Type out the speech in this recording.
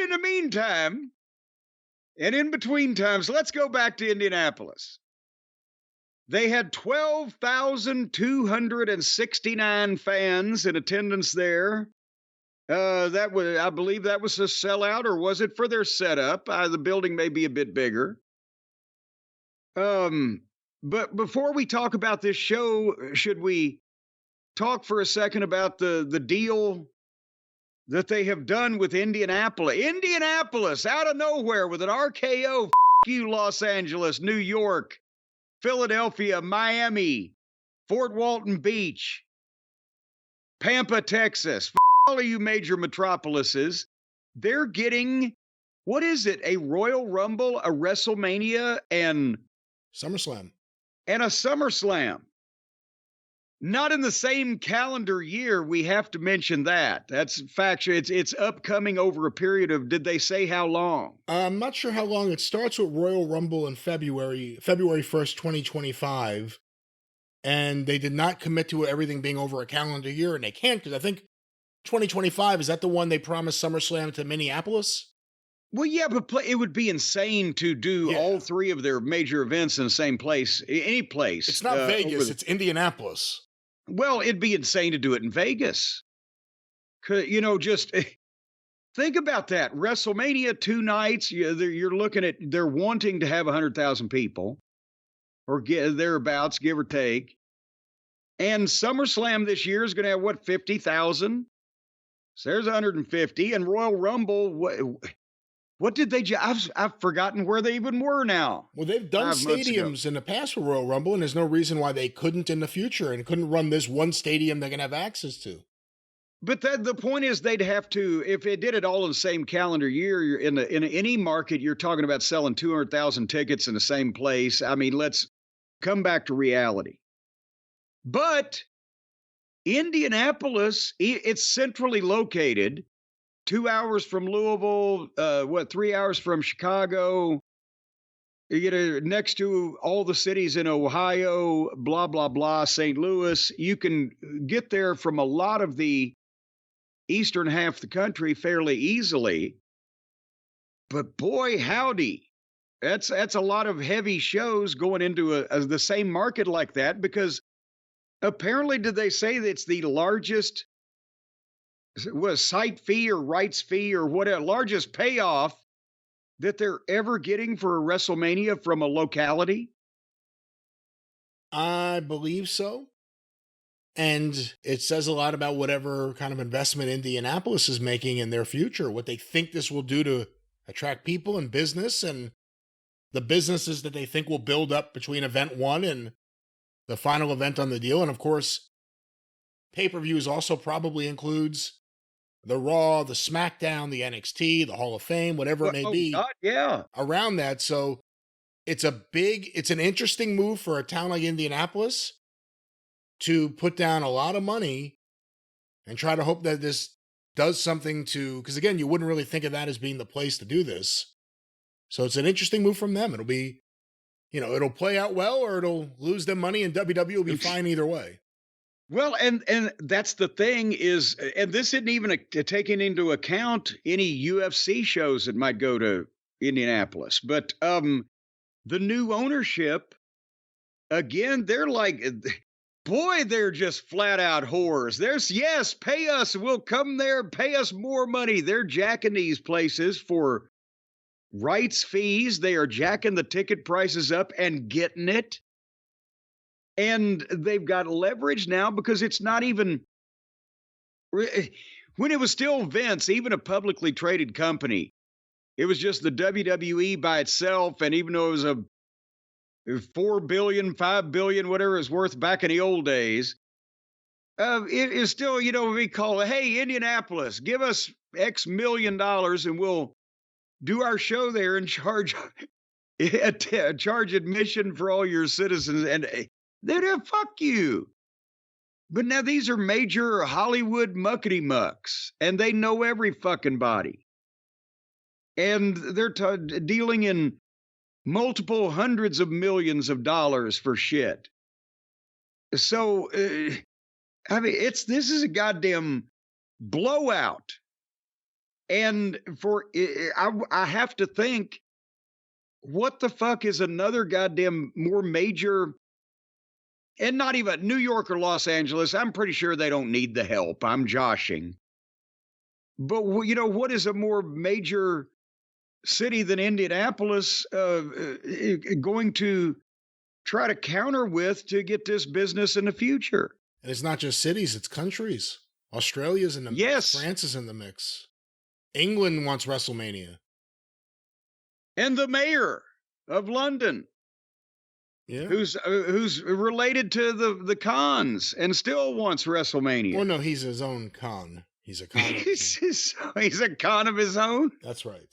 in the meantime, and in between times, let's go back to Indianapolis. They had 12,269 fans in attendance there. I believe that was a sellout, or was it for their setup? The building may be a bit bigger. But before we talk about this show, should we talk for a second about the deal that they have done with Indianapolis? Indianapolis, out of nowhere, with an RKO. F you, Los Angeles, New York, Philadelphia, Miami, Fort Walton Beach, Pampa, Texas. All of you major metropolises, they're getting, what is it? A Royal Rumble, a WrestleMania, and SummerSlam. And a SummerSlam. Not in the same calendar year, we have to mention that. That's factual. It's upcoming over a period of, did they say how long? I'm not sure how long. It starts with Royal Rumble in February 1st, 2025. And they did not commit to everything being over a calendar year, and they can't, because I think 2025, is that the one they promised SummerSlam to Minneapolis? Well, yeah, but it would be insane to do all three of their major events in the same place, any place. It's not Vegas, it's Indianapolis. Well, it'd be insane to do it in Vegas. Just think about that. WrestleMania 2 nights, you're looking at, they're wanting to have 100,000 people, or thereabouts, give or take. And SummerSlam this year is going to have, 50,000? So there's 150. And Royal Rumble, what did they? I've forgotten where they even were now. Well, they've done stadiums in the past for Royal Rumble, and there's no reason why they couldn't in the future, and couldn't run this one stadium they're going to have access to. But the point is, they'd have to, if they did it all in the same calendar year, you're in any market, you're talking about selling 200,000 tickets in the same place. I mean, let's come back to reality. But Indianapolis, it's centrally located, 2 hours from Louisville, 3 hours from Chicago. You get next to all the cities in Ohio, blah, blah, blah, St. Louis. You can get there from a lot of the eastern half of the country fairly easily. But boy, howdy. That's a lot of heavy shows going into the same market like that, because apparently, did they say that it's the largest site fee or rights fee or whatever, largest payoff that they're ever getting for a WrestleMania from a locality? I believe so. And it says a lot about whatever kind of investment Indianapolis is making in their future, what they think this will do to attract people and business, and the businesses that they think will build up between event one and the final event on the deal. And of course, pay-per-views also probably includes the Raw, the SmackDown, the NXT, the Hall of Fame, whatever it may be. God, yeah. Around that. So it's an interesting move for a town like Indianapolis to put down a lot of money and try to hope that this does something because again, you wouldn't really think of that as being the place to do this. So it's an interesting move from them. It'll be, it'll play out well, or it'll lose them money, and WWE will be fine either way. Well, and that's the thing is, and this isn't even taking into account any UFC shows that might go to Indianapolis, but the new ownership, again, they're like, boy, they're just flat out whores. Yes, pay us, we'll come there, pay us more money. They're jacking these places for rights fees. They are jacking the ticket prices up and getting it. And they've got leverage now, because it's not even, when it was still Vince, even a publicly traded company, it was just the WWE by itself. And even though it was a $4 billion, $5 billion, whatever it was worth back in the old days, it is still, we call it, hey, Indianapolis, give us X million dollars and we'll do our show there and charge admission for all your citizens. And they'd fuck you. But now these are major Hollywood muckety mucks, and they know every fucking body. And they're dealing in multiple hundreds of millions of dollars for shit. So, this is a goddamn blowout. And I have to think, what the fuck is another goddamn more major, and not even New York or Los Angeles. I'm pretty sure they don't need the help. I'm joshing. But, what is a more major city than Indianapolis going to try to counter with to get this business in the future? And it's not just cities, it's countries. Australia's in the Yes. mix. France is in the mix. England wants WrestleMania. And the mayor of London, Yeah. who's related to the Khans and still wants WrestleMania. Well, no, he's his own Khan. He's a Khan. He's a Khan of his own. That's right.